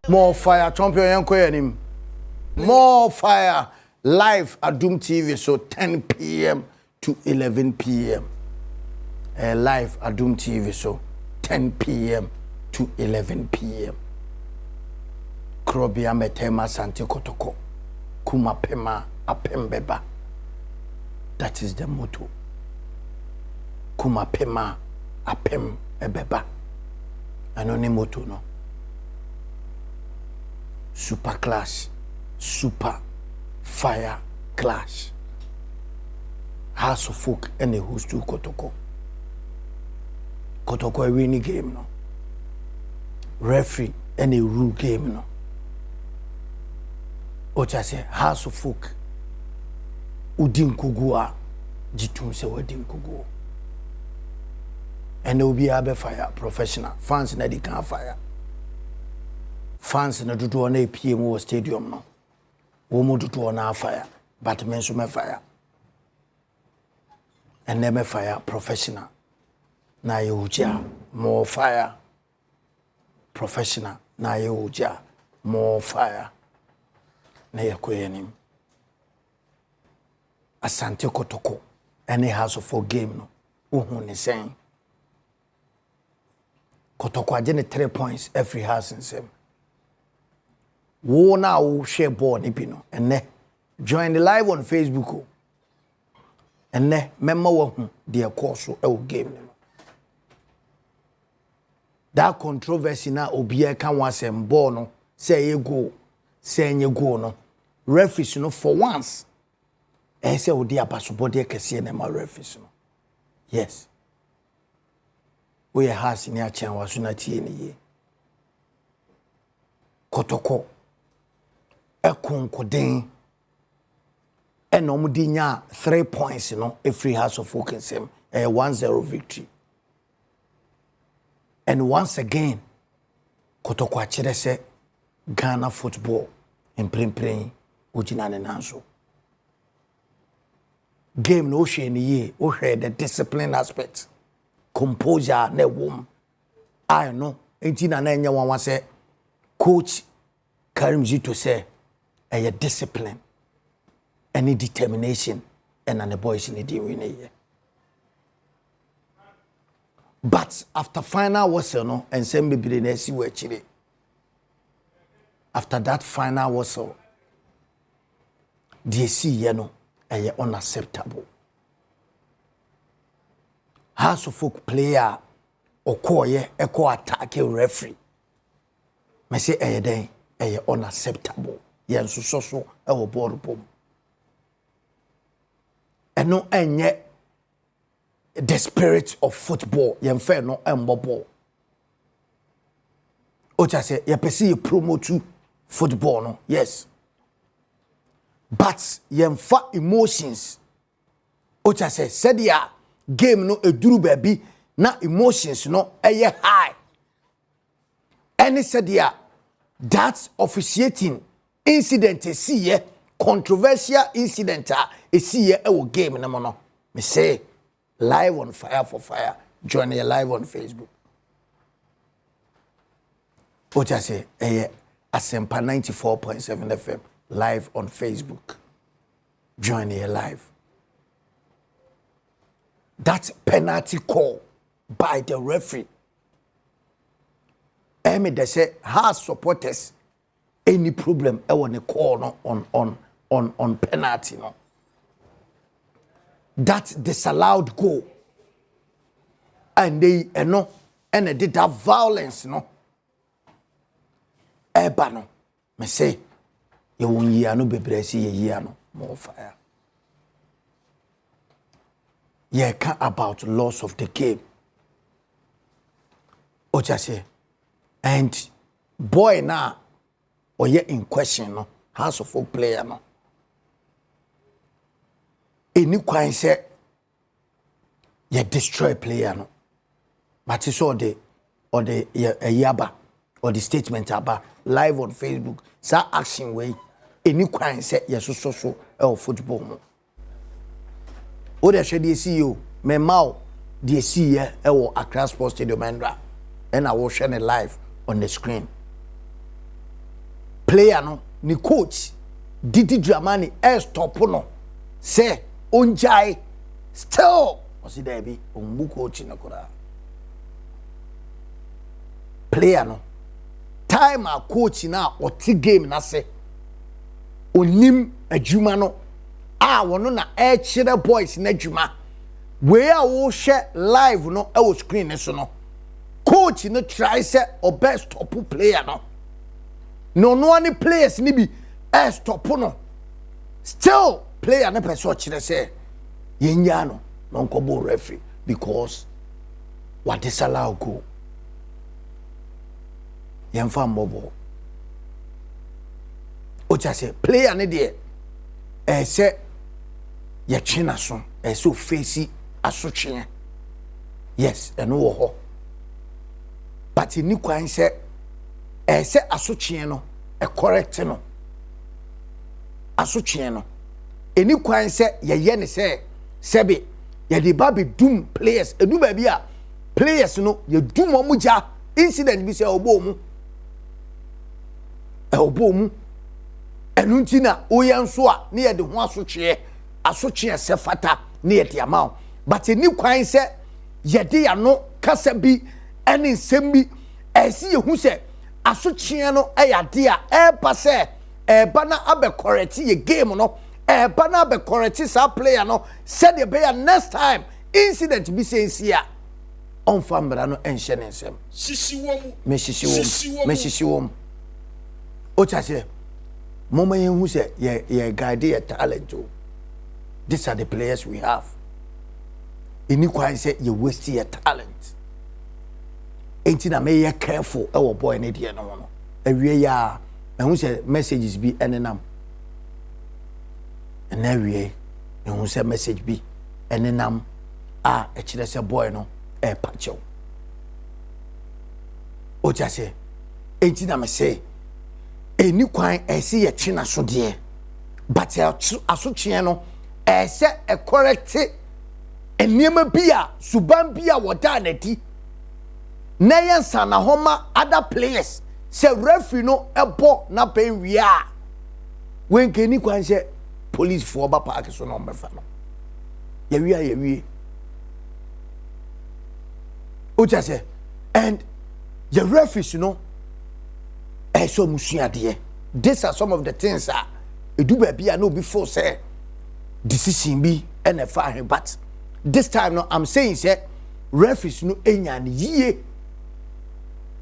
More fire, champion yanko yanim. More fire, live Adom TV, so 10 p.m. to 11 p.m. Live Adom TV, so 10 p.m. to 11 p.m. Krobia metema Asante Kotoko. Kuma pema apembeba. That is the motto. Kuma pema apem ebeba. Anoni motto no. Super clash. Super fire clash. House of Folk and the host to Kotoko. Kotoko a winning game no. Referee and a rule game no. Ocha say House of Folk. Udim kugua jitum se wadim kugu. And there will be a fire professional fans na di can fire. Fans na dudu na PM stadium no. Wo mo dudu na fire but men so me fire. And them fire professional. Na ye uja more fire. Professional na ye uja more fire. Na ye koyenim. Asante Kotoko any House of Folk game no. Uhun ni saying. Kotoko agene 3 points every house in same. Wo na wo share ball ni pino. Ene join the live on Facebook. Ene memma wo hu de course e game ni. That controversy na obi e kan wasem ball no say ye go say nye go no. Referees no for once say odi abasobode kese na ma referees no. Yes. We has ni a chen waso na tie ni ye. Kotoko ekonkoden enom di nya 3 points no every House of Folk nsem 1-0 victory. And once again Kotoko akire se Ghana football in playing ujina ne nanso. Game no she ni ye o hwe the discipline aspect. Composure ne wom. I know enti na nya wan say coach Karim Zito say a discipline any determination and the boys in the win here. But after final whistle no and send me na si we chire. After that final whistle the see no unacceptable. House of Folk player okoye eko attack a referee. Me say den unacceptable. Yen so e wo board bom. Eno enye the spirit of football. Yen fair no embobo. Ocha say ye pesi promote football no. Yes. But yen fa emotions. Ocha say said ya game no eduru baby na emotions no eye high. Any said ya that officiating incident see ye controversial incident see ye e game na mo no. Me say live on Fire for Fire. Join you live on Facebook. What I say Asempa 94.7 FM live on Facebook. Join you live. That penalty call by the referee. They say has supporters any problem on the call no, on penalty no. That disallowed goal. And they no and they did that violence no. Eba no. Me say you won year no bebre see year no more fire. Yeah, about loss of the game. Ocha say, and boy now, or ye in question no, House of Folk player no. Any kind say, ye destroy player no. But it's all the yaba or the statement about live on Facebook. Sa action way, any kind say ye so football no. O de hwe de see you me maw de see ye e wo Accra Sports Stadium Endra and I will share it live on the screen. player no ni coach Didi Dramani stop no say onjai still osi there be onbu coach na kura player no time a coach na oti game na say onim adwuma no wono na chire boys na adwuma we a wo share live no e wo screen so no coach no try say o best top player no any players ni bi stop no still player na person chire say yenya no nko bo referee because what disallow go yemfa mbobo o cha say player ne de say ye twena so so face asotwe yes eno wo ho but ni kwan say say asotwe no correct no asotwe no eni kwan say ye ne say sebe ye de ba be doom players edu ba bi a players no ye doom omuja incident bi say obo mu enu ntina oyanso a ne ye de ho asotwe se fata ne ye de ama but eni kwan say ye de ya no kasa bi ene nsem bi esi ye hu say asotwe no ya de a pa say ba na abe correct ye game no ba na be correct sa player no said the player next time incident be say sia on famra no enhye nsem mesisiwom o cha say mama ye hu say ye guide your talent o these are the players we have any quite say you waste your talent enti na me ye careful e wo boy ne de no awie ya hu say messages be enenam and awie hu say message be enenam e kire say boy no e pacho o ja say enti na me say eni kwan ese ye twena so de but asotwe no say e correct eniema bia suban bia woda na di na yensa na homa other players say referee no ebo na pen wia when keni kwan say police for ba park so no mefa no ye wie o ja say and the referees no so musuade these are some of the things edu ba bia no before say decision bi NFA but this time no I'm saying say referees no enya ne yie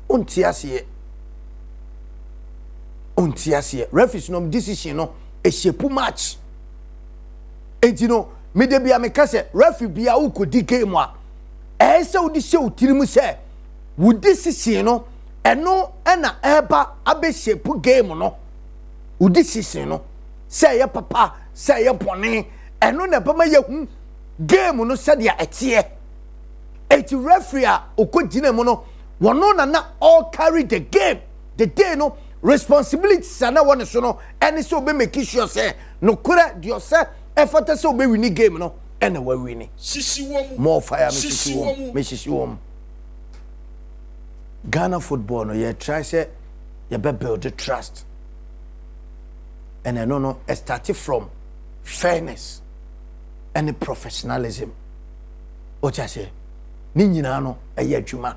ontiase referees no decision no e shape match enti no me de bia me ka say referee bia wo kodi game a say wo di show tirimu say wo decision no eno na eba abe shape game no wo decision no say ye papa say ye bone eno na bama ye hu game no said ya etie eti referee a okogina mu no wono na all carry the game the day no responsibilities na won so no ene so be make sure say no kura dio say effort so be win game no ene wa win sisiwom more fire me sisiwom Ghana football no ye try say ye be build the trust and no started from fairness and professionalism o cha say ni nyina no eye adwuma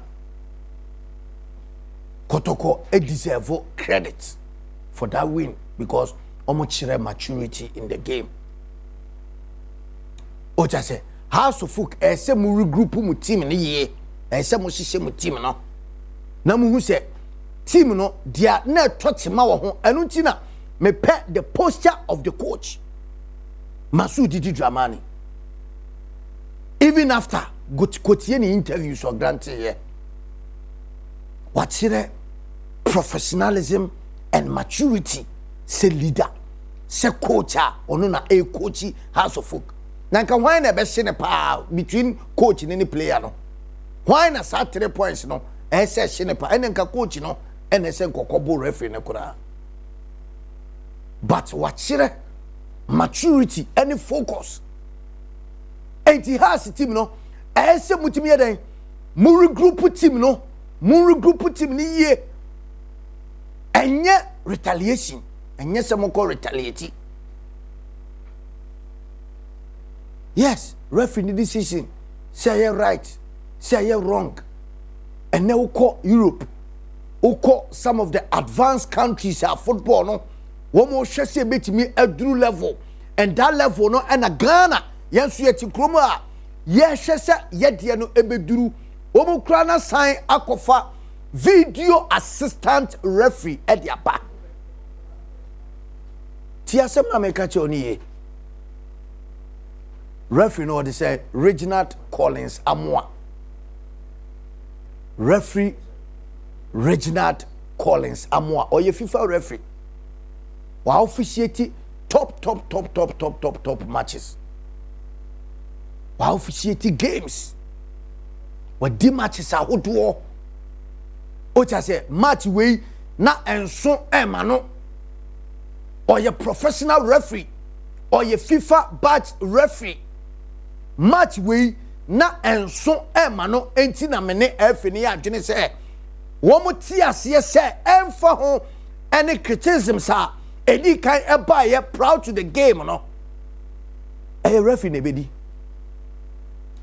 Kotoko deserve credit for that win because omo maturity in the game o cha say house of folk ese mu regroup mu team ni ye ese mu hihye mu team no na mu hu say team no dia na totima wo ho enu nti na me pe the posture of the coach Didi Dramani even after Kotie ni interviews or granted here what's it professionalism and maturity say leader say coacher ono na coachy house of folk nanka why na be shine pa between coach and any player no why na sa 3 points no say shine pa nanka coach no say kokobo referee ne kura but what's it maturity any focus enti has team no say mutimi eden mu regroup team no mu regroup team ni ye enye retaliation enye se mo call retaliate. Yes, referee decision say you right, say you wrong. And now we call Europe, we call some of the advanced countries at football no one more share say bet me a drew level, and that level no and a Ghana yes yet kroma yes share yet no ebeduru one more krana sign akofa video assistant referee at the back. Tia sem na me ka che oni referee no they say Reginald Collins Amoa. Referee Reginald Collins Amoa or your FIFA referee. Wa officiate top matches. Wa officiate games. Wa di matches a hodo. O cha say match we na enso ema no. Or your professional referee or your FIFA badge referee. Match we na enso ema no enti na mene efe ne adwene se wo mo ti ase se emfa ho any criticism sa edi kan eba ye proud to the game no referee ne bedi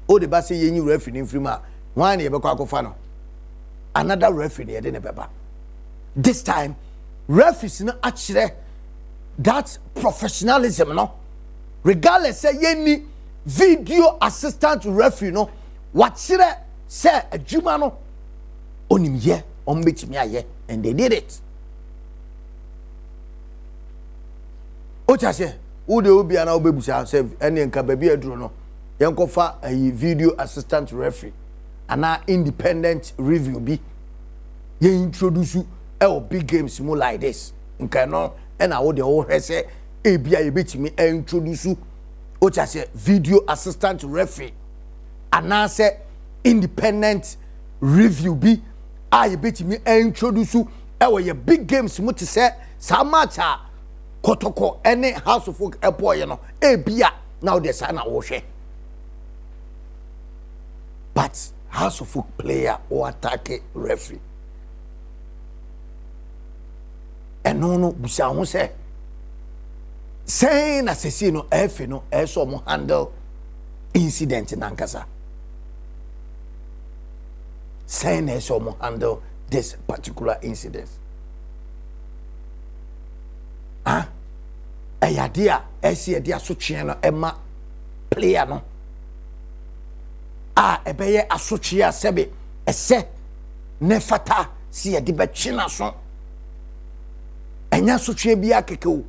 o de ba se yenyi referee ne mfirima wan ne yebekwa akofa no another referee ne de ne beba. This time referees no akire that professionalism no regardless say yenni video assistant referee no wachire say adwuma no onimye ombetimi aye and they did it. Ocha say who de obi ana obebusa say ene nka ba bi aduro no yenkofa a video assistant referee ana independent review bi ye introduce big games mo like this nka no ena wo de wo hwese e bia ye betimi introduce Ocha say video assistant referee anase independent review bi aye betimi introduce ye big games mo te say sa match Kotoko any House of Folk airport you know bia now the sana wo hwe. But House of Folk player or attack referee no busa ho say saying asesi no efe no eso mo handle incident nankasa. Saying eso mo handle this particular incident. Ayadia esi edia so twen no ema player no ebeye asochia sebe ese ne fata si edi be twena so enya sochia bia keke o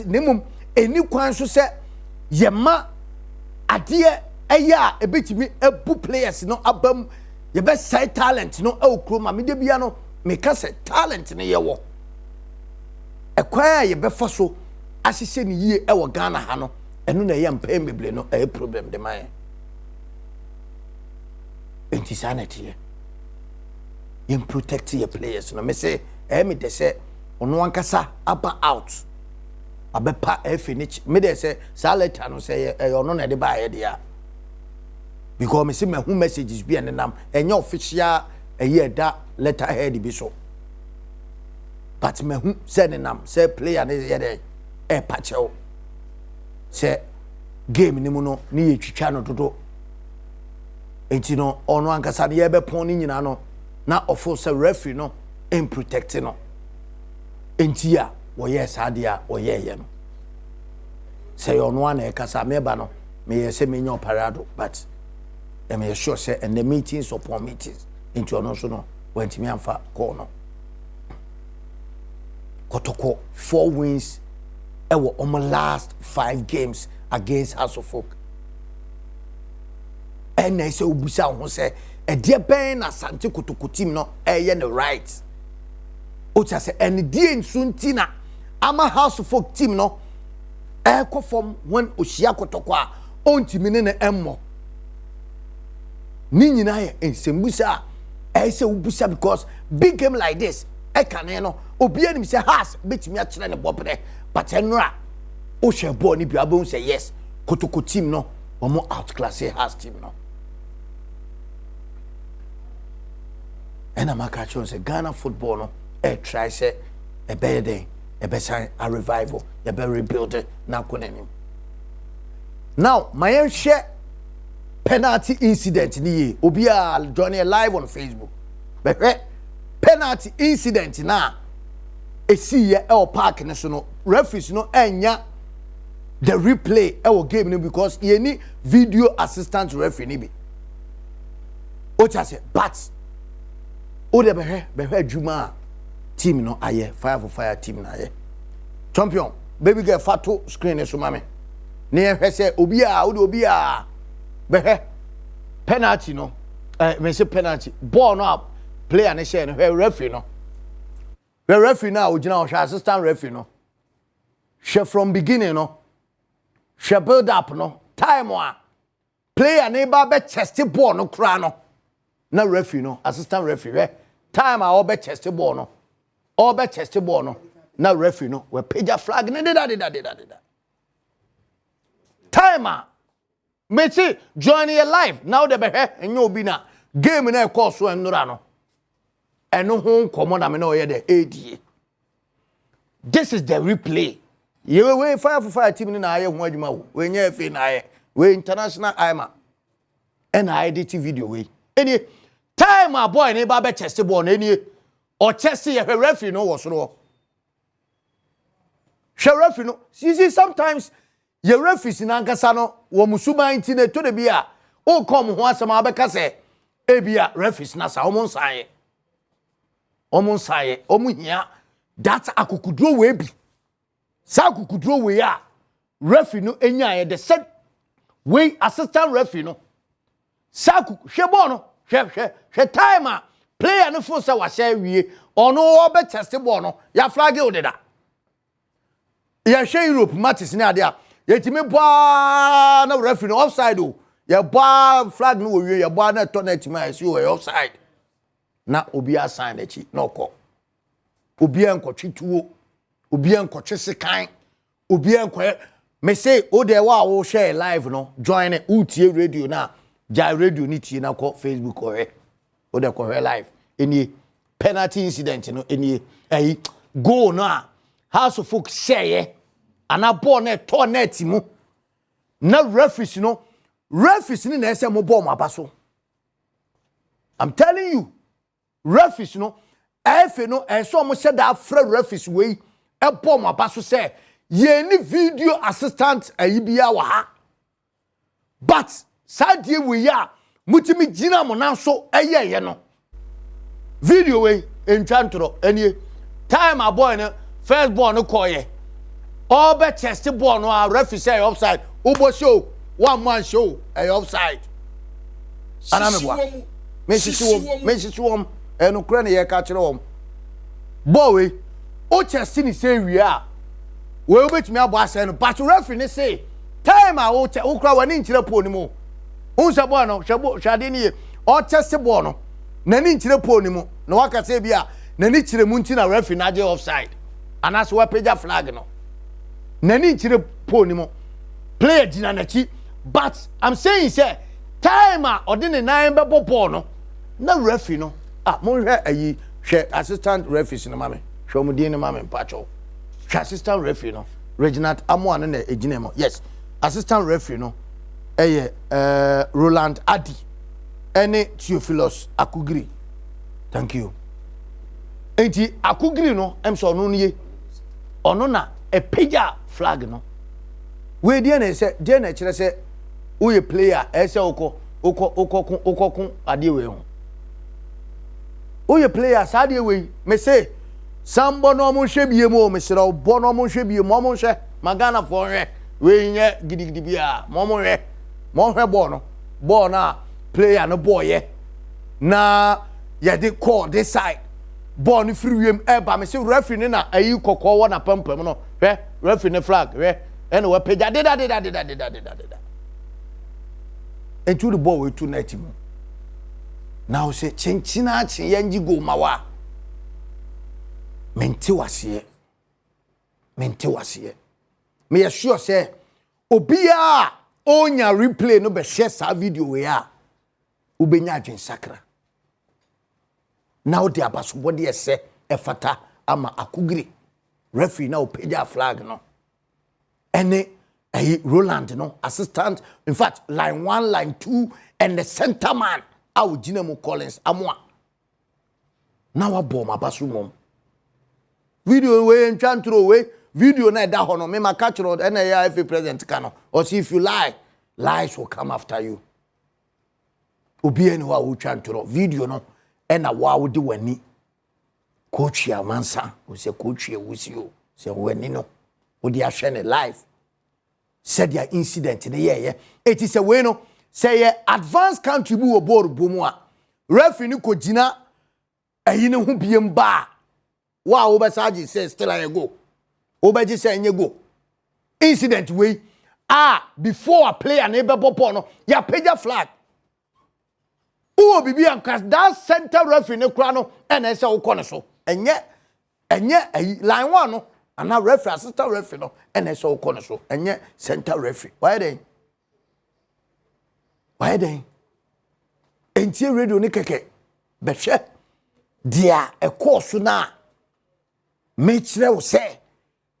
nemum eni kwan so se yema ade eya ebetimi ebu players no abam ye be say talent no okroma me de bia no me ka se talent ne ye wo ekwan ye be fa so asise ni yie ewo Ghana ha no enu na ye mpem beble no problem de man enti sanity ye protect your players no me say me de say ono ankasa aba out abepa finish me dey say sa letter no say ono na de ba ye dia because me see me who messages bi enam enye official da letter head bi so but me who say enam say player ne ye dey pacho say game ni mu no ni ye twitwa no dodo enti no ono ankasa ye be pon ni nyina no na ofo say referee no in protect no enti ya wo yes adia wo ye no say ono an e kasa meba no me ye say me nyo parado but dem ye sure say and the meetings upon meetings into ono so no went me amfa call no Kotoko 4 wins ewo on last 5 games against House of Folk and I say obusa ho say e de ben na Asante Kotoko team no ye no right Ocha say and die nsunti na ama House of Folk team no ko form when Oshia Kotoko a ontimi ne emmo ni nyina ye ensembusa say ubusa because big game like this can no obi anim say has betimi a kire ne bobere but enra o hwe ball ni bi abon say yes Kotoko team no omo outclass has team no and I'm say Ghana football no try say a better day, a better a revival, a better rebuild na konenim. Now, my share penalty incident ni obia joining live on Facebook. But penalty incident na e see ye el park ne so no referees no enya the replay our game no because ye ni video assistant referee ni bi. O cha say but o de be juma team no aye fire for fire team na aye champion baby girl fato screen so mame na ye hwe say obi a be penalty no me say penalty ball no up player ne share no referee no the referee now ogina o assistant referee no she from beginning no she build up no time wa player ne ba be test ball no kra no na referee no assistant referee time a obe test ball no obe test ball no na referee no we page flag ne da time a me see join your live now the be enyo obi na game na e course so enura no eno ho nkomo na me na oye de ADA this is the replay we fire for fire team ni na aye ho adwuma wo we nya efe na aye we international ima and I edit video we any time a boy ni ba be test ball na any or test ye referee no was no she referee no see sometimes ye referees na nkasa no wo musuma nti na to de bia o come ho asema abeka se e bia referees na sa omo nsaye omo hia that akukudro we bi sa akukudro we a referee no enya ye the set we assistant referee no sa hwe ball no hwe time a player no fo se wa share wie ono obe test ball no ya flag o de da ya hwe Europe matches ni ade a yetime boa na referee no offside o ya boa flag no wie ya boa na tournament ma si o offside na obi assign echi na okọ obi enkotwe tuo obi enkotwe sekan obi enko me say o de wa wo share live no join it utie radio na ja radio ni tie na ko Facebook o de ko live eni penalty incident no eni goal no a house of folk share ana ball na tournament mu na referees ni na ese mo ball mo abaso I'm telling you referees no efe no so mo said that fra referees we e ball mo abaso say ye ni video assistant ayibia wa ha but sadie we ya mutimi gina mo na so ye no video we enchantro enie time a boy no first ball no koye all be test ball no a referee say offside obo show one man show offside anamebwa me eno kra na ye ka kire wom ball we o test ni say we a we obetimi abo ase no but referee ni say time a o kra wani nkire po ni mo unsa ball no hwade ni o test ball no nani nkire po ni mo na waka say bia nani kire mu nti na referee na je offside anaso we page flag no nani nkire po ni mo player gina na chi but I'm saying say time a odine nine be ball no na referee no mo hwe ayi hwe assistant referee no mame hwe mo din no mame pacho hwe assistant referee no Reginald Amo na ejina mo yes assistant referee no Roland Adi ene Theophilus Akugiri thank you enti Akugiri no emso no nie ono na e page flag no we dey na say dey na kire say we player e say okokun ade we ho we player sade we me say sambo no mo hwe bie mo me sira obo no mo hwe bie mo hwe magana fo hwe we nye gidigidi bia mo hwe ball na player no ball ye na ye dey call this side ball no free wiem e ba me say referee na ayi kokko wo na pampam no hwe referee ne flag hwe ene we page deda entu the ball we tu na timu now say chinchina chin yanji go mawa mente wase me ya sure say obia onya replay no be share sa video we a ubenya adwen sakra now the abaso body ese efata ama Akugiri referee na opeja flag no ene Roland no assistant, in fact line 1 line 2 and the center man awo Ginemo Collins amwa na wa bom abaso mom video we ntwantro we video na da ho no me maka kiro na ya FA president ka no or see if you lie, lies will come after you. Obi eni wa wo twantro video no na wa wo de wani coach ya mansa o se coach ya wusi o se wani no wo de ahwe ne live said their incident in the year. It is a way no say advanced country bu oboru bomu a referee ni ko gina ayi ne hu biem ba wa obasaji say still I go obaji say nye go incident way before a player na ebe popo no ya page flag o bibi am that center referee ne kura no na say wo kɔ ne so enye line 1 no and now referee assistant referee no and so corner so enye center referee why then enti radio ni keke behwe dia e course na me kire wo say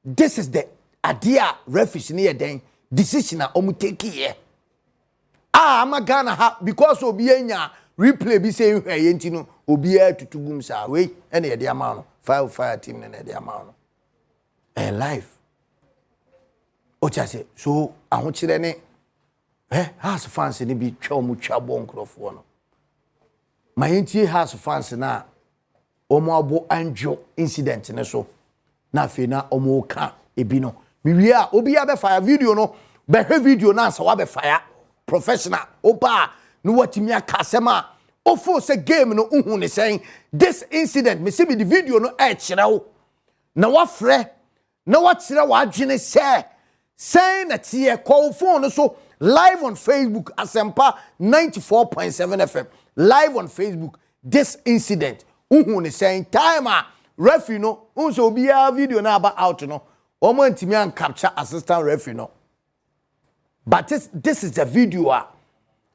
this is the idea referee ni den decision na omu take here ama Ghana ha because obi anya replay bi say hwe yenti no obi atutugum sa we ene ye de ama no fire team na de ama no and life ochase so ahochire ne house fans ni bi twa mu twa bonkrofo no mayentie house fans na omo abo anjo incident ne so na fe na omo ka ebi no miwie a obi ya be fire video no be hwe video na sa wa be fire professional opa no watimi akasema ofo se game no uhu ne saying this incident me see the video no e kire wo na wa frɛ na watira wadwene say na tie call phone so live on Facebook Asempa 94.7 FM live on Facebook this incident uhu ne saying time referee no unso obiya video na aba out no omo ntimi an capture assistant referee no but this is the video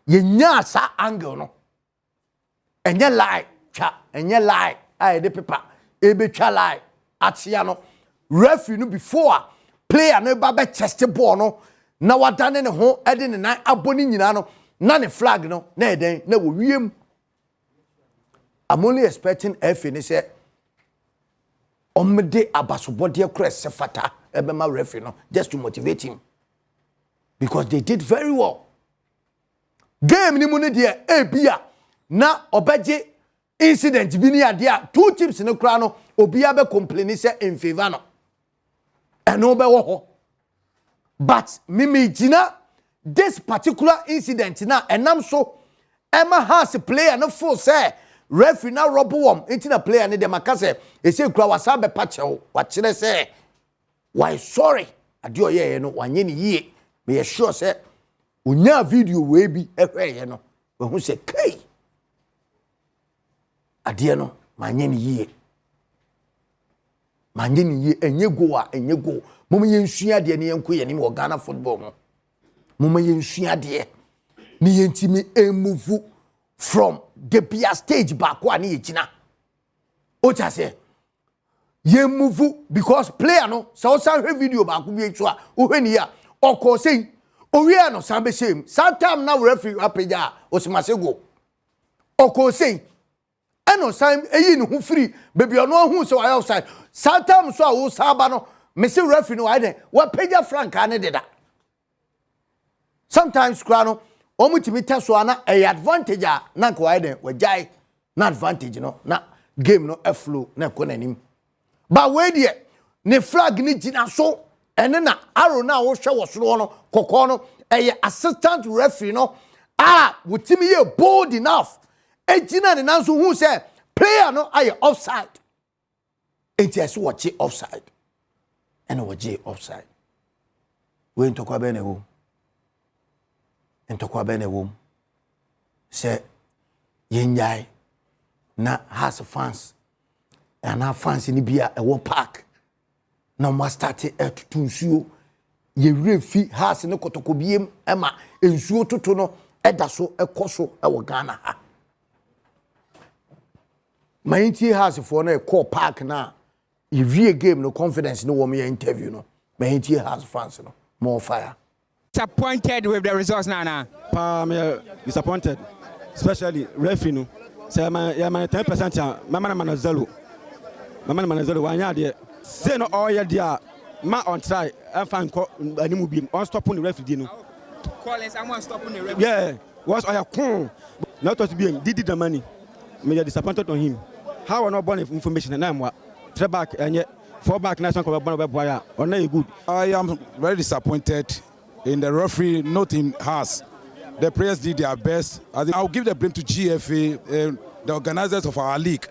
yenya sa angle no enye lie cha enye lie de paper ebe twa lie atia no referee no before player no ba be test ball no na wadane ne ho ede ne nan aboni nyina no na ne flag no na eden na wo wiem. I'm only expecting FA ni say omde abasobode cross fata ebema referee no just to motivate him because they did very well. Game ni mu ne de ebia na obeje incident bi ni ade a two teams ne kra no obia be complain say in favor no eno be wo ho but mimi gina this particular incident na enam so Emma has a player no full say referee na rob wom enti na player ne de makase e say kra wasa be pache wa kire say why sorry ade oye no wanye ne yie me sure say unya video we bi ehwe ye no we hu say kai ade no manye ne yie enye go mama yensua de ne yenko ye ne wo Ghana football mo mama yensua de ne yentimi move from the bia stage back one ye gina o cha say ye move because player no so san video back bi etu a o hwani ya o ko sei o wi no san be shame sometime na referee apeja o simase go o ko sei eno san eyi ne hu free baby ono hu so I offside sometime so a wo saba no me say referee no why wa peja frank ane deda sometimes kra no omutimi teso ana a advantage na ko why we jai na advantage no na game no e flow na ko nanim ba we de ne flag ni gina so ene na arrow na wo hwe wo so no kokko no assistant referee no wutimi ye bold enough ejina ne nanso hu say player no aye offside enti eso watch offside ene waje offside we ntokwa be ne wo say yenjai na has fans and our fans ni bia e wo park na mo start to nsuo ye refi has ne Kotoko biem ema nsuo toto no eda so ekoso e wo Ghana ha Mainti has for na call park na if you game no confidence no one interview no but he has fans no more fire. Disappointed with the results now. I'm disappointed, especially referee no. Say my 10% my man zero. My man zero one year. Say no all year dia ma on try and find animu beam on stopping the referee no. Call someone stopping the referee. Yeah, was I cool. Not to be did the money. Me disappointed on him. How not born information and I'm what 3 back and yet 4 back national boy or no good. I am very disappointed in the referee, not in Haas. The players did their best. I'll give the blame to GFA, the organizers of our league.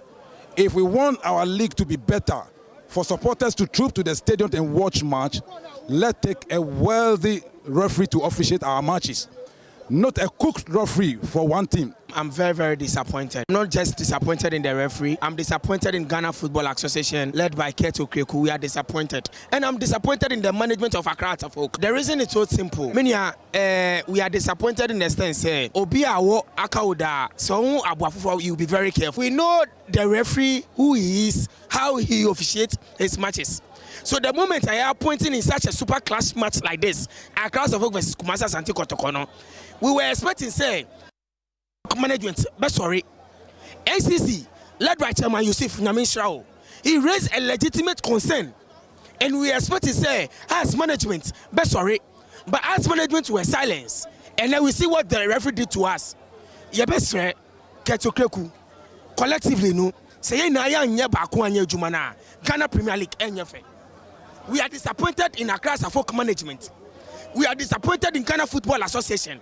If we want our league to be better, for supporters to troop to the stadium and watch match, let's take a wealthy referee to officiate our matches. Not a cooked referee for one team. I'm very, very disappointed. I'm not just disappointed in the referee. I'm disappointed in Ghana Football Association, led by Kotoko. We are disappointed. And I'm disappointed in the management of Accra Folk. The reason is so simple. We are disappointed in the sense, Obiawo Akauda, so you'll be very careful. We know the referee, who he is, how he officiates his matches. So the moment I am pointing in such a super clash match like this, Accra Folk versus Asante Kotoko, we were expecting, say, management, but sorry, NCC, led by Chairman Yusuf Nyamin Shrao, he raised a legitimate concern, and we expect to say, as management, but sorry, but as management were silenced, and then we see what the referee did to us. Yebesre, Kotoko, collectively, no, say na ya nya baako anya adwuma na Ghana Premier League enyefe. We are disappointed in Accra Folk management. We are disappointed in Ghana Football Association.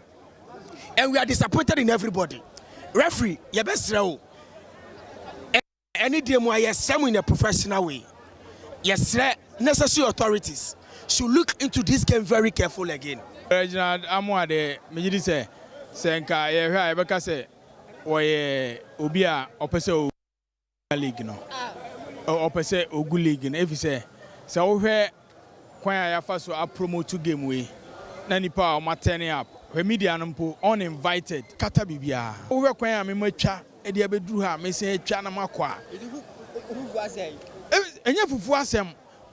And we are disappointed in everybody. Referee, your best role. Any day more, yes, in a professional way. Yes, necessary authorities should look into this game very careful again. Reginald Amwade, me say, Senka, yeah, Rebecca say, or Obia, Opese League, no, or Opese Ogu League, and if you say, so where Quaya Faso are promote to game way, Nani Power, Matani up. We media numpo uninvited kata bibia we kwan am matwa e de abeduru ha me se atwa na makwa fufu asem enye fufu asem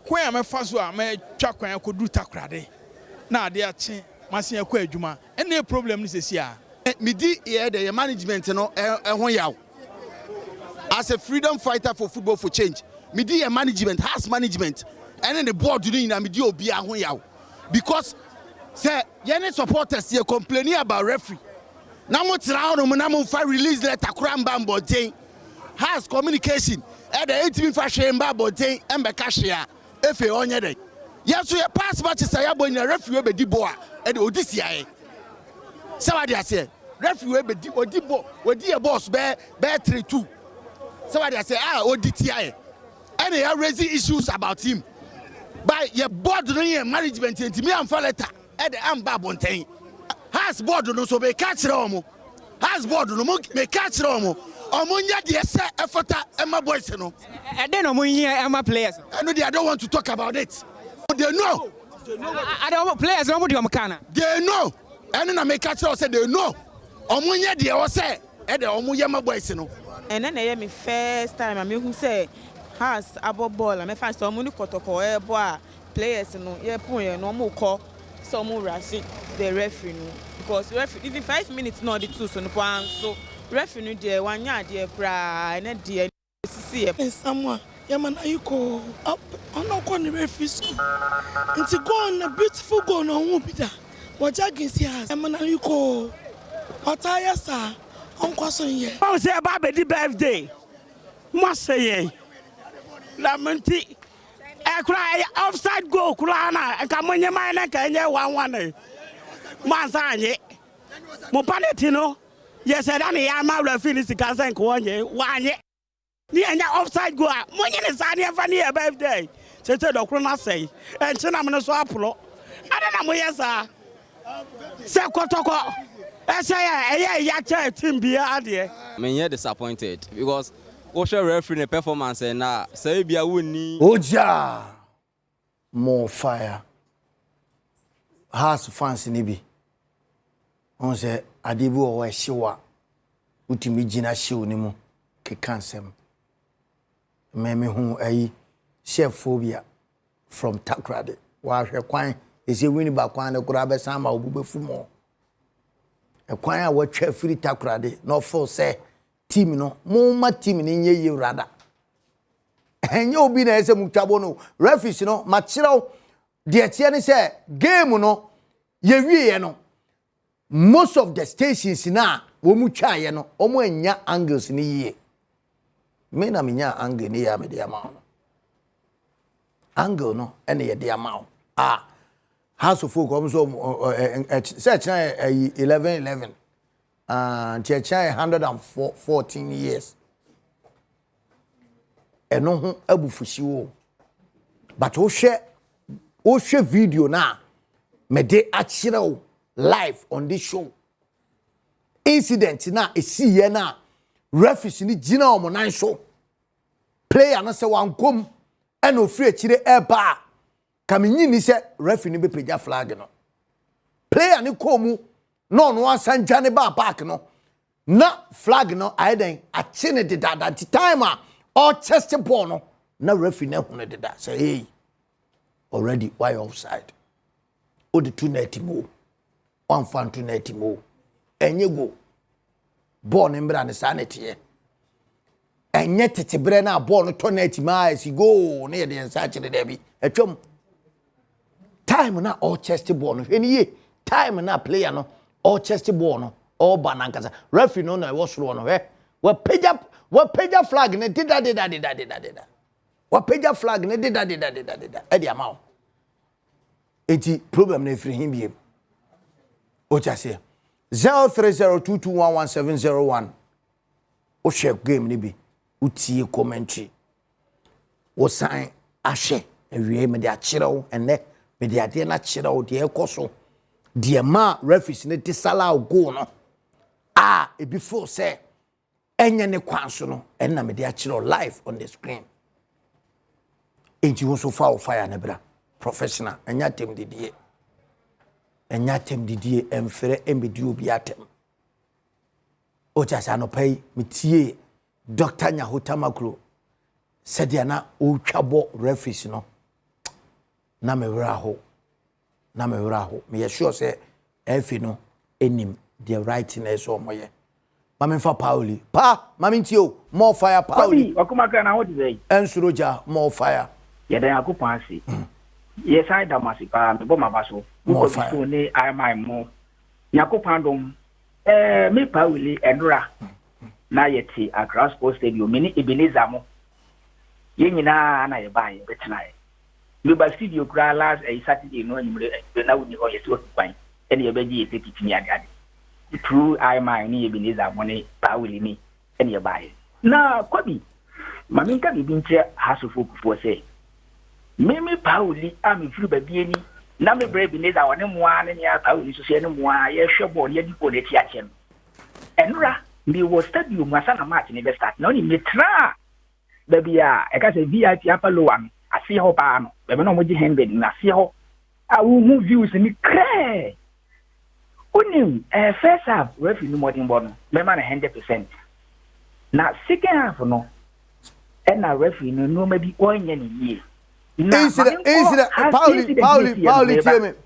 kwan am fa so a me twa kwan akodu takrade na ade ache masen akwa adwuma ene problem ni sesi a midi ye the management no ho yaw as a freedom fighter for football for change midi ye management has management and the board ni na midi obi a ho yaw because say any supporters here complaining about referee. Now mo tira on mo fa release letter kura mba mbonten. Has communication. E the 18 fa hwe mba mbonten embe ka hwe a efe onye dey. Yeso ye pass match say ya bonya referee be di bo a e de odisi aye. Say what dey say. Referee be di odibo, odi e boss be 3-2. Say what dey say oditi aye. And they are raising issues about him. By your board management me am fa letter. At the Amba Bontain has board no so be catch romo has board no me catch romo omunya de ese efota ema boys no and then omunya ema players and they don't want to talk about it. They know I don't players no do amkana they know and na me catch say they know omunya de o say e de omunya ma boys no and then na me first time I who say has abo ball me fan so Asante Kotoko e boy players no ye pon no mo call some rushing the referee because referee even 5 minutes no the two so no so referee there one yard there cry and there see someone yamana you go up on the referee school and to go on a beautiful goal no won be that what again see has yamana you go otaya sir uncle so here oh say about the birthday must say lamenti cry offside goal kulana kamonye mana kanye 1-1 mansanye mo paneti no yes that ya ma referee sikansen ko onye wanye ni anya offside goal monye ne sane fa ne birthday tete dokro na sei enche na me so apolo ada na mo yesa se Kotoko ese ya cha team bia ade me disappointed because Osha referee the performance and na say bia woni Oja more fire has fans ni bi on say adebu o wa hyewa utimi gina hyew ni mu kekansem me hu ayi chef phobia from Takrade. Wa hwe kwan ese wini ba kwan ne kura be sama obu fumo. E kwan a watwa free Takrade no full say team no mo team ni nye rada. Enye obi na ese mutwabo no referees no ma kirao de tie ne say game no ye wiye no most of the stations na wo mu twaye no omo anya angles ni yie me na menya angle ni ya me de ama no angle no ene ye de ama house of folk omo so search na 11 church 114 years eno ho abufushi wo but wo hwe video na me de akire wo live on this show incident na esi ye na referee ni gina omo nan so player na se wankom ena ofiri akire eba kamenyi ni se referee ni be pagya flag no player ni komu no no asanja ne ba back no na flag no aiden achine de dada time or chest ball no na referee na hune de da say hey already why offside o de two net mo one fan two net mo enye go ball ne mbra ne sanete enye tetebre na ball no to net ma si go na ye de nsa kire da bi atwam time na all chest ball no hweniye time na player no all chest ball no all banankasa referee no na wo soro no we page flag ne dida wa page flag ne dida e dia ma eti problem na free him biem o chase 0302211701 o share game ni bi utie commentary o sign ahye ewie me de akyerew ene me de ade na kyerew de ekoso de ma referees ne disala go no e before say enye ne kwanso no enna me de akyerew live on the screen enti wo so fa o fire na bra professional enya tem didie emfere embedi obi atem o chasa no pay metie Dr. Nyahota Makro said na o twabo referees no na me wra ho me ye sure say efi no enim the rightness o moye mame fa Pauli mame ntio more fire Pauli wakumaka na what say ensuroja more fire ye dan akopon ase yes I damasi pa me bo mabaso more fire so ni I my mo yakopon dom me Pauli endura na yeti Accra Sports Stadium mini Ebenezer mo ye nyina na ye ban betina ye me ba studio kra last Saturday no nyimre na woni ho ye so kwan ene ye beji ye tekitini ade true I my ni Ebenezer mo ni Pauli ni ene ye ban na kwabi maminka bibinche hasofo kufo se mimi Pauli ami furu ba bieni na me bre Ebenezer woni moa ne ya Pauli so se ne moa ye hwebo ne dipo ne ti ache no enura me was stadium asana match ne be start na oni metra baby e ka se VIP apa lowan ase ho pa no be no mo ji handbed na ase ho a wo views ni kre onim first half referee no modern ball no me man 100% na second half no and na referee no ma bi onye ni yie incident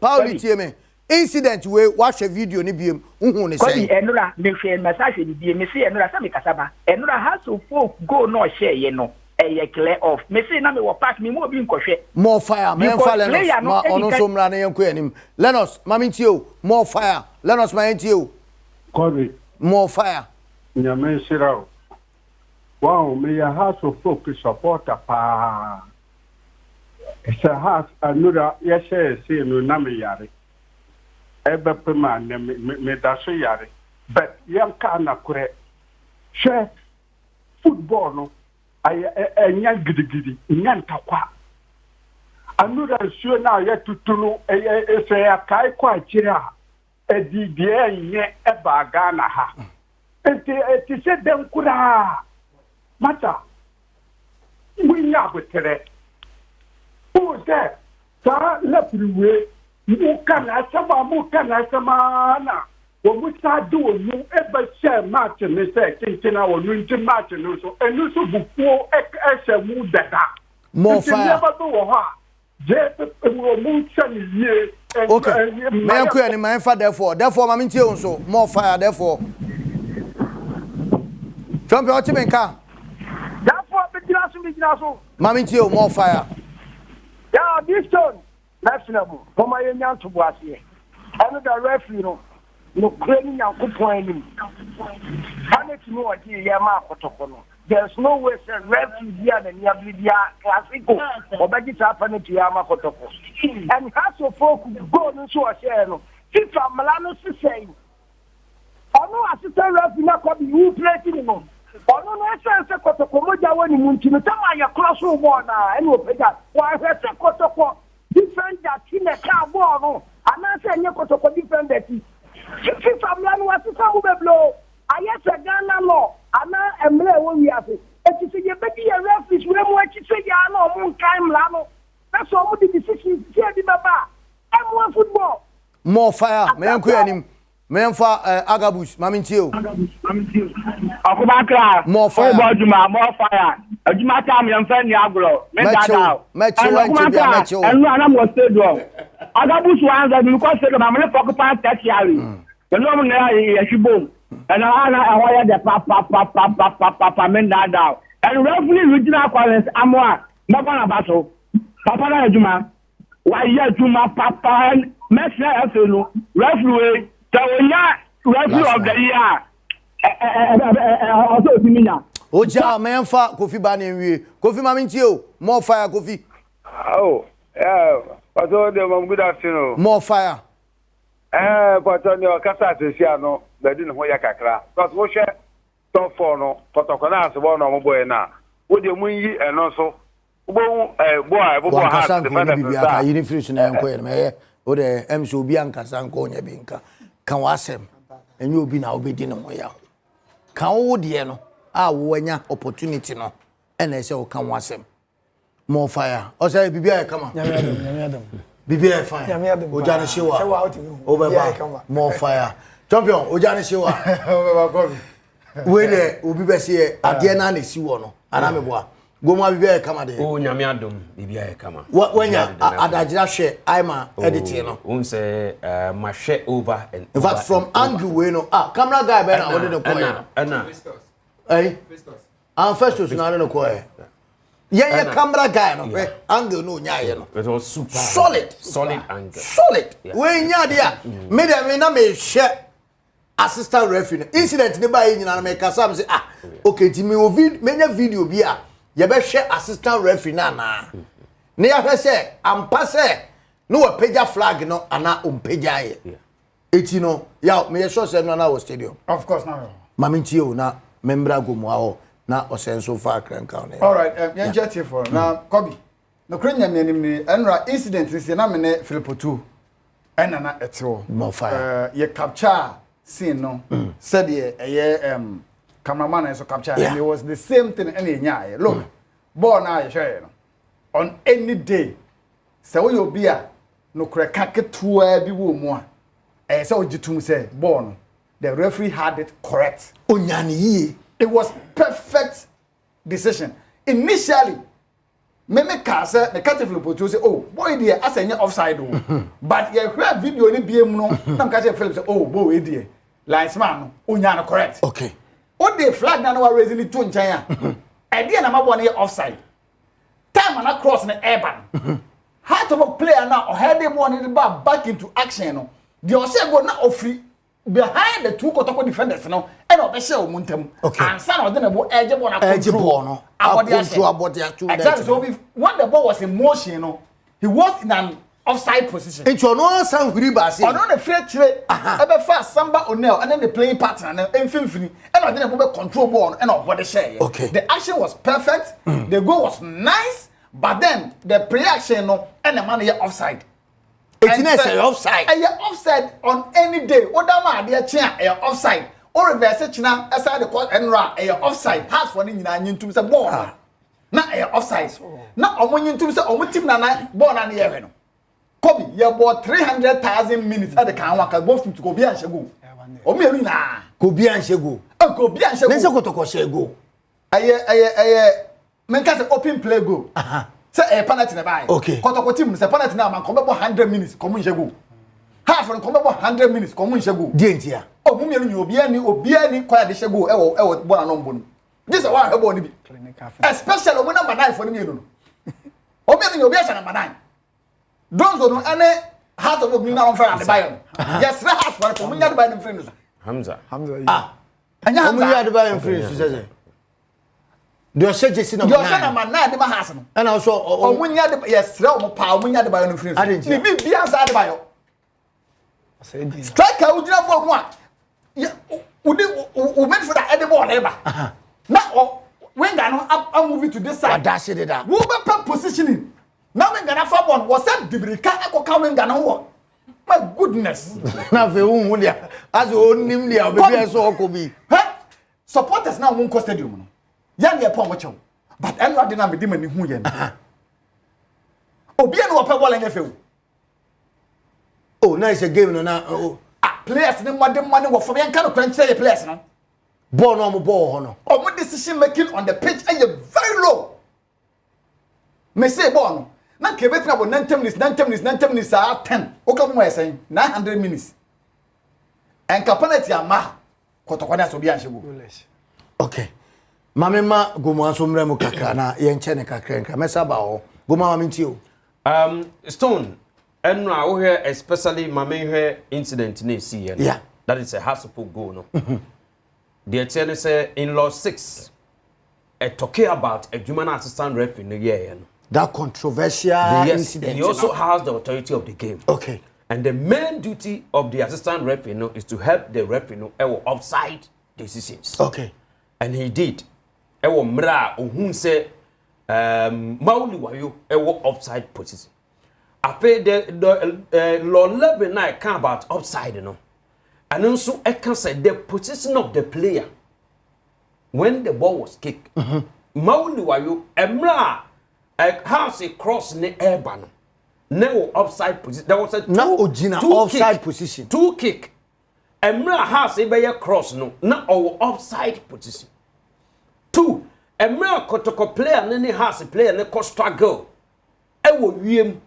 Pauli tieme incident we watch a video ni biem hu ne say enura me hwe message ni biem me say enura sa me kasaba enura has of folk go no share ye no e clear off me say na me wo pack me mo bi nkohwe more fire me fa Lenos ma ono so mra na yenko anim Lenos ma mentio more fire Lenos ma mentio Kobe more fire nyame shirao wow me ya house of folk supporter pa it's a house enura ye share say no na me yare ebe pema ne me daso yare but yam ka na kure she football no enya gidigidi nyanta kwa anura nsuo na ya tutunu ese ya kai kwa kira edidie nye eba Ghana ha enti se dem kura mata winya betere o de ta la priwe mukana sama na wo musa do mu eba share match ne se tintina wo nunti match no so enu so bufuo ehye mu dada More fire. Okay. Me ko ani man fa therefore mama ntie unso more fire therefore. Champion o timenka. Therefore be so. Mama ntie more fire. Yeah, this turn. National. Mama yenya to boase. And the referee no claiming Yankupon him. Panic no idea Yama Kotoko. There's no way to referee here than Yablidia Classico or Baggy happening to Yama Kotoko. And has of folk go into a share. FIFA Malano saying, oh no, assistant referee not could be who playing him. Oh no, no, sense Kotoko Moja when you want to tell my classroom one and will pay that. Why has a Kotoko defend that in a car ball? And I say, you Kotoko defend that. FIFA Malano was to come with blow. I yes a Ghana law. And now I'm we have it. If you say you better your referees, we don't want you to say you are no moon time lano. That's all the decisions here in Baba. M1 football. More fire. Me enko anim. Me enfa Agabus, Mamintio. Akubakra. More fire. More fire. Ajuma time yam fan ni agro. Me dada. Metro want to be a metro. And no am was stadium. Agabus one that because say na me occupy tertiary. The no na yeshibom. And I wire the papa men down. And roughly regional quality Amwa, Mabana Basso, Papa Juma, why ya Juma Papa and Messia Afino, roughly, Tawaya, roughly of the year. Also, Timina. Oja, man, fa Kofi Bani, Kofi Mamintio, more fire, Kofi. Oh, yeah, but all the good afternoon. More fire. But on your Casa Siano. They didn't know Yakakra. But we share top for no, Potokana, one of boy now. Would you win and also boy, you didn't finish and quay, or the MSO Bianca Sanko Yabinka. Can was him, and you'll be now be dinner. Can old Diano, when ya opportunity no, and I say, can was him. More fire. Or say, Bibia, come on. Bibia, fine. Ojana Shiwa, over more fire. Champion, Ojani Shiwa. Where there will be best here at the end of the Siwono, and I'm a boy. Go my baby, come at it. Oh, Yamiadum, Bibia, come on. What when you're at a Jashe, I'm a editor. Say, my share over and in fact, from Andrew Weno, camera guy, Ben, I wanted to call Anna. Eh? I'm first to not in a choir. Yeah, camera guy, no, angle no, yeah, it was super solid angle. Solid. When you're there, made a me share. Assistant referee incident ne ba yin na make am say okay ti me menya video bia ye be share assistant referee na ne ya hwe say ampa say no we pagya flag no ana ompagya ye eti no ya me sure say no na was stadium of course now maminti o na membra go mu aho na osenso fa kranka on. All right, yan jeti for na Kobi no krenya me anim ni enra incident ni say na me ne Philip 2 ena na eto mo fire ye capture scene no said cameraman and so capture and it was the same thing any nya look ball na you share on any day say we obi a no kreka ketua bi wo mu a say ogitum say ball no the referee had it correct onyane yi it was perfect decision initially me ka say the category photo say oh boy there as any offside but you hear video ni biem no na ka say Philip say oh boy there linesman onyane correct okay o dey flag na no raising it to nchen a dey na mabo na offside time na cross na urban heart of a player now or head them one back into action no the ose go na ofri behind the two Kotoko defenders no and obese o muntam and san o dey na bo edge ball na control no abodi exactly so if when the ball was in motion no he was in an offside position. It's your no san huri ba say. On the free trade, ebe fast Samba Onel and then the playing partner and infini and I didn't control ball and body share. Okay. The action was perfect. The goal was nice, but then the pre-action no and the man here offside. It's offside. And you're offside on any day. Odama dia chia offside. Or reverse china aside the court and ra offside. Has for ni na nyintum say ball. Na offside. Na omo nyintum say omo team na ball na ye no. Kobe, you bought 300,000 minutes at the Kanwaka, both to Kobe and Shago. O me na. Kobe and Shago. Kobe and Shago. Let's go to Shago. Men can say open play go. say penalty na buy okay Kotoko team say penalty na man come 100 minutes come nje go half for come 100 minutes come nje go di entia o mu mienu ni obia ni kwaya de shego e wo bona no mbo no this one he bo ni bi especially o number 9 for ni mienu no o mienu ni obia sha number 9 donzo no ane heart of opening na on fair and buy yes na heart for come nya de buy no free no Hamza anya Hamza ya de buy no free so say do you say jesi number 9 do you say number 9 de ma house no and also o mu nya de yes ra o pa o mu nya de buy no free ni bi bia sa de buy striker ujina for mu a u meant for that ball eba now winger no I move to this side dash it that wo be positioning now winger na for ball was said dibrika ekoka winger no wo my goodness na fe hu dia as o nim dia o be bia so okobi supporters now won co stadium no ya na e pon mo chew but anyway na me di mani hu ye no obi na wo pe ball anya fe oh nice game no na players ni modern money wo for yan kan crunch say players no ball no mo ball ho no omo decision making on the pitch are very low me say ball no na ke betra bo 90 minutes are 10 o ka mo esen 900 minutes en penalty ama Kotoko na so bi anhego okay mamema gomu anso mra mu kakra na ye nche ne kakra nka mesa ba ho gomu mama nti o Stone and I hear especially my main incident in see yeah that is a hustle goal no the attorney say in law 6 talking about a human assistant ref in the year that controversial incident he also has the authority of the game okay and the main duty of the assistant ref is to help the ref offside decisions okay and he did mra ohun say mauli wayo offside position after the law 11 I can about offside and also I can say the position of the player when the ball was kicked mauli wayo emra has a cross in the air ban no offside position there was a two offside kick, position two kick emra has a cross no na offside position two emra Kotoko player nene has a player ne ko struggle ewo wiem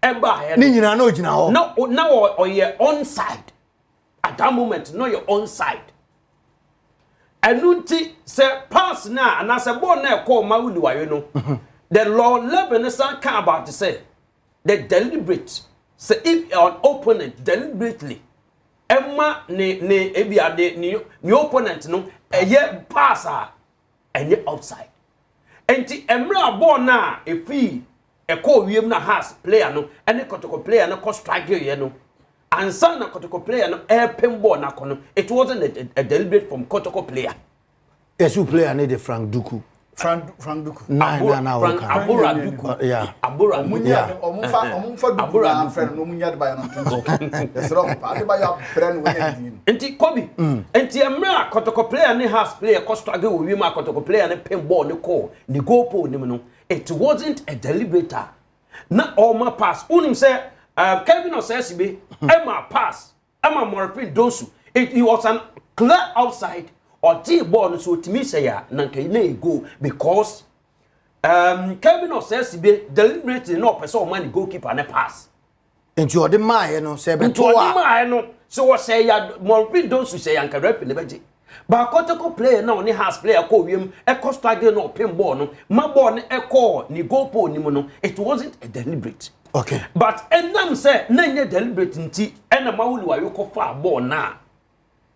eba he ni nyina na ogina ho na o ye onside at that moment no your onside enunti se pass na and as a ball na e call Mawuli wayo no the law 11 is can about to say the deliberate say if an opponent deliberately emma ne ebia ni opponent no ye pass and ye outside enti emra ball na efi e call wiem na has player no and Kotoko player no cost strike ye no and son na Kotoko player no pin ball na kono it wasn't a deliberate from Kotoko player yes you player need the Frank Duku na Abura Duku yeah Abura munya omfa Duku na friend no munya de ba no esro pa de ba ya friend we din enti Kobi enti emra Kotoko player ne has player cost strike we wiem Kotoko player ne pin ball ne call ni goal pole ni no it wasn't a deliberator na all my pass unim say Kevin Osesibe Emma pass Emma Morphin Dosu it was an clear outside or T ball so to me say ya na nkene go because Kevin Osesibe deliberately no person man goalkeeper na pass enti o de mae no say be to a no so what say ya Morphin Dosu say ya nka rep ne beje ba Kotoko player na oni has player ko wiem e cost target no pin ball no ma ball ne e call ni goal pole ni mo no it wasn't a deliberate okay but enam say na nye deliberate nti ena Mawuli wayo ko fa ball na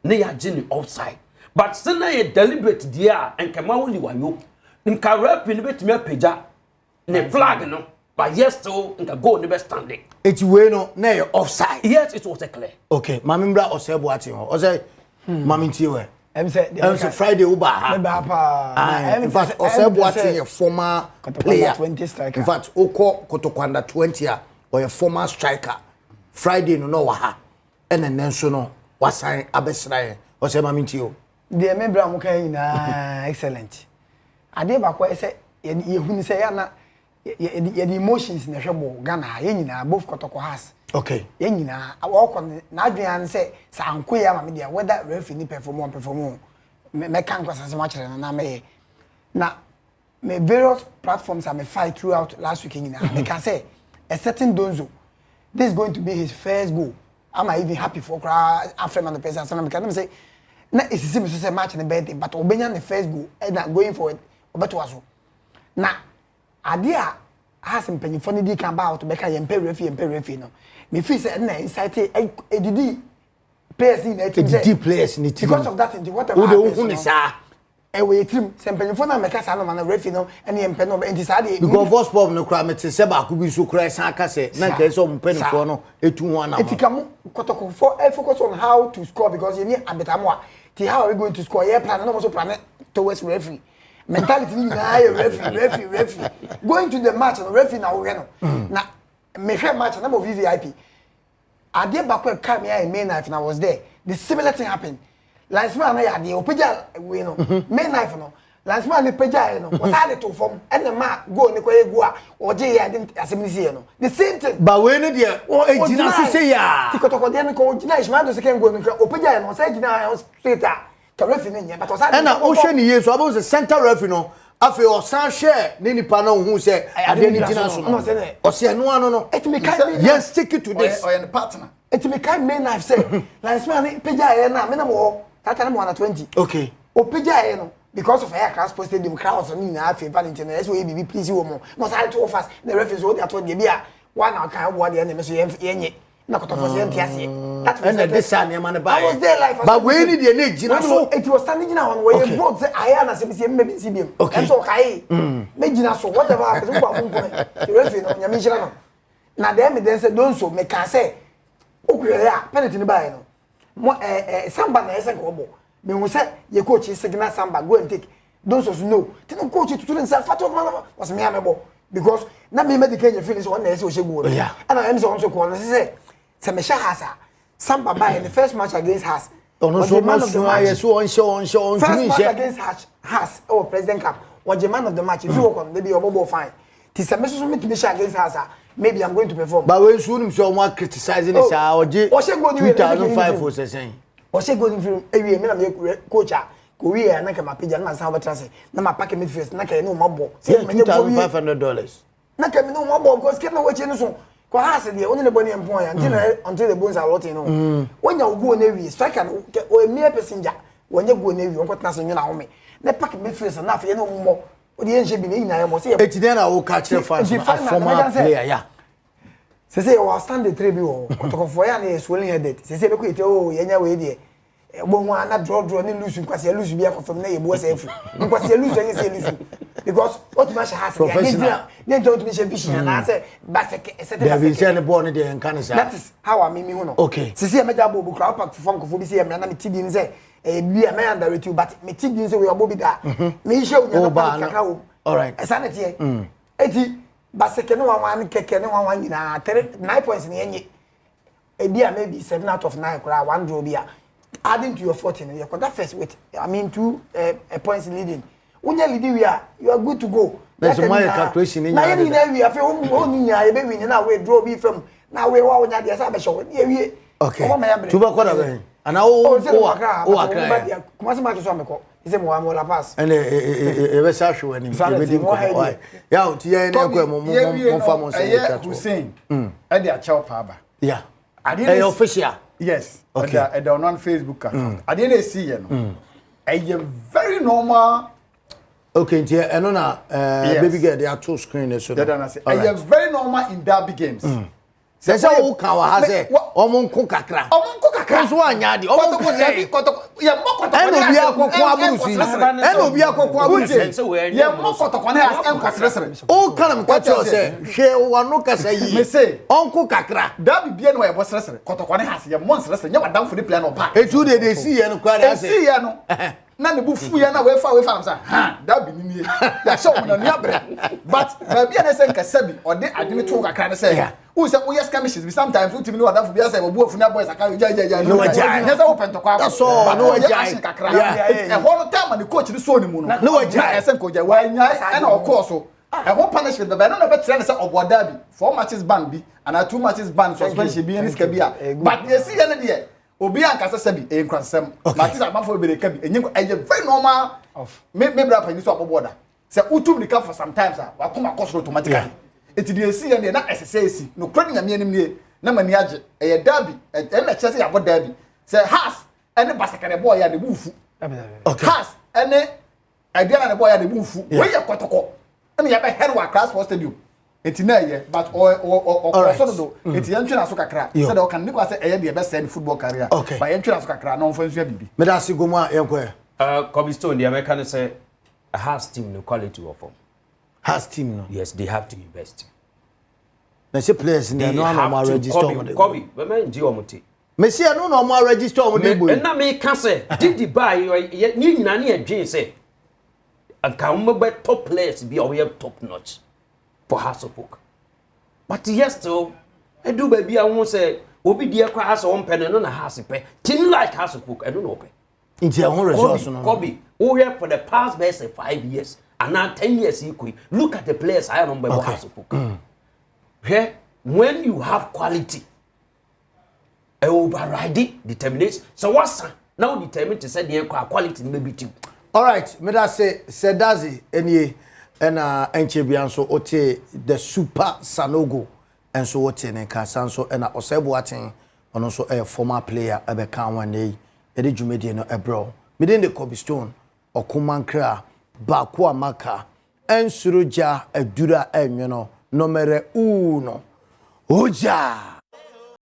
ne ya gini offside but say na ye deliberate dia enka Mawuli wayo nka rep ni betimi apeja ne flag no but yes still nka goal ni be standing it we no na ye offside yes it was a clear okay mamembra Osebo ati ho o say maminti we say Friday uba in fact Osebo ati a former player 20 striker in fact Oko Kotoko under 20 or a former striker Friday no wa ha ene nenso no wasan abesra o say maminti o de membra mo kan ina excellent ade ba ko say ye huni say ya na ye the emotions na hwebo Ghana ye nyina both Kotoko has okay ye nyina awoko na adwan say sanko ya ma me dia whether referee ni perform me kan kwasa se ma kire na me na me various platforms I may fight throughout last week in they can say a certain Donzo, this is going to be his first goal. Am I even happy for after man the person? I can say, na it's the same match in the birthday, but Obenya the first goal and going for it. Obeto na idea has some penny funny di can about to make a referee no. Me feel say na inside did players in the deep players in the team because of that in whatever happens. We team sempenyi fo na meka sa no man refi no ene empe no enti sa de because first pop no kra mete se ba ku bi so kra san aka se na nke so mpeni fo no etu ho na enti kam Kotoko for focus on how to score because you need abetamo how are we going to score yeah plan no so plan towards referee mentality ni na referee going to the match no referee na we no na me hwe match na mo VVIP ade bakwa kam ya main knife na was there the similar thing happened. Lansman na ya de opeja we no main knife no Lansman ne peja no was had to form and the ma go ne kwaye go a oje ya de asemnisi no the same thing ba we no de ejina so say ya Kotoko de no ko ejina ishma do second go no opeja no say ejina straight a ka referee ne nya but was had na o hwe ne yeso abo se center referee no afi o san share ne nipa no hu se ade ne ejina so no o se no ano no it me kind yes stick it to this or your partner it me kind main knife say Lansman ne peja na me na mo Tata mo 120. Okay. Opeja no because of air class post stadium crowds on na afi Valentine so we be please wo mo. No say to offers the reference wo dey to dey bia one na kan wo dey na me so yenye na Kotoko say entiase. That was the design e man buy. I was there live. But we need the energy na so it was standing on where you brought say I na say me be CBM. Okay. And so kai. Me gina so whatever happens wo ba mo the referee no nyame hira no. Na dem then say don't so me can say okure a penalty ni buy no. Mo samba na ese ko bo me hu say ye coach signal samba go and take don't so know tin coach to himself fatu was me amebo because na me medical your feelings one na ese o shegu no and I am so on ko no say me sha hasa samba by in the first match against Has no so man of the match so on first match against Has or President Cup was the man of the match if you work on maybe obobo fine ti se me so me to sha against Has maybe I'm going to perform but when soon so one criticizing this oje 2005 for saying o she go film ewie me na me coach a ko wie na ka mapija na san obetrase na ma pack midfield na ka no mabo say $2,500 na ka me no mabo because ke na wo che no so ko Has de oni le boni empon ya until the bones are rotting no when you go na wie striker o mere passenger when you go na wie won ko tna so nyuna home na pack midfield na afa ye no mo o de enje bi na ina ya mo say etide na wo catch fans a former player ya say o stand the three bi o Kotoko for ya na swelling headed say be ko ite o ye nya we de bo ho na draw ni lose kwase lose bi akofam na ye bo say fu kwase lose any say lose because what match has they don't me say vision na say basket there be say the ball ni dey enkan say that is how I mean no okay say me da bo crowd pack form ko fo bi say me na me tidi ni say bi am under with you but me tidi say we obo bi da me show nya na kaka o all right sanity eti basket no wan keke no wan nyina 9 points ni enye ebi a maybe 7 out of 9 kura one draw bi a adding to your 14 you got that first with I mean 2 points leading when you leading you are good to go there's my calculation in na you na we afi o ni nya e be win na we draw bi from na we wa onya de say be show e wie okay tuba kwa da ben ana o akra kuma se ma ke so ameko ise mo wa la pass and e be sa hwe ni e be dim ko ya o ti ye na ko mo fa mo se ya Hussein e dey a chow pa ba yeah e official yes okay and on Facebook account I didn't see you know a very normal okay nti eno na baby girl dey two screen so that I say a very normal in derby games say o kan wa ha say omonko kakra so anya de omonko say Kotoko ya mokotoko eno bi akoko aburusi eno bi akoko aburusi ya mokotoko na as enkwasresere o kan ka cho say hwe wano kasa yi me say onko kakra derby bia no e bosresere Kotoko na has ya monsresere nya wadam for the player no back etu de see ye no kwara say see ye no na ne bu fu ya na we fa am say ha derby ni nie ya show mo na nia bre but ba bia na say nkasa bi ode adwene to kakra na say who say we yes commissions sometimes we timi no wadam for bia say obu ofuna boys aka ja no ja na say open to kwa so no ja kakra e ho no time the coach ni so ni mu no no ja e say ko ja wa nya e na o course so e ho punishment be no be try na say obo derby 4 matches ban bi and 2 matches ban suspension bi ni ska bia but you see ya na there obi ankasa sabi e nkransem matis amafo be ka bi enye very normal of me bra pani so aboboda say utu nika for sometimes wa come across automatically enti dey see and na SSC no kra nya me nim na mani age e derby e na chese ya bo derby say has ene basakare boy ya de bufu has ene idea na the boy ya de bufu we ya Kotoko ene ya be head wa class for stadium enti na ye but o so do enti yan twena so kakra say the kan niko say e de be send football career but yan twena so kakra na on fansu bibi me da sigo mu a yenko Kobe Stone the American say has team no quality of form has team no yes they have to invest na say players in no normal register Kobe we men ji omuti me say no normal register omuti boy na me ka say did the buy ni nyina na adwen say aka umbe top players be or top notch for House of Folk but yes still I do baby I won't say obi dia kwa House on pen no na House pe team like House of Folk I don't know pe into your own resource no Kobe we here for the past best 5 years and now 10 years equal look at the players I remember House of Folk here when you have quality override determination so what's now determined to say the quality maybe too all right me da say Sedazi enie ena enchebian so ote the super Sanogo and so ote ne ka sanso ena Osebo aten ono so a former player ebe kan wan nei e de dwumedie no ebro me den de Kobe Stone okumankra ba ko amaka ensuruja adura enwe no nomere 1 oja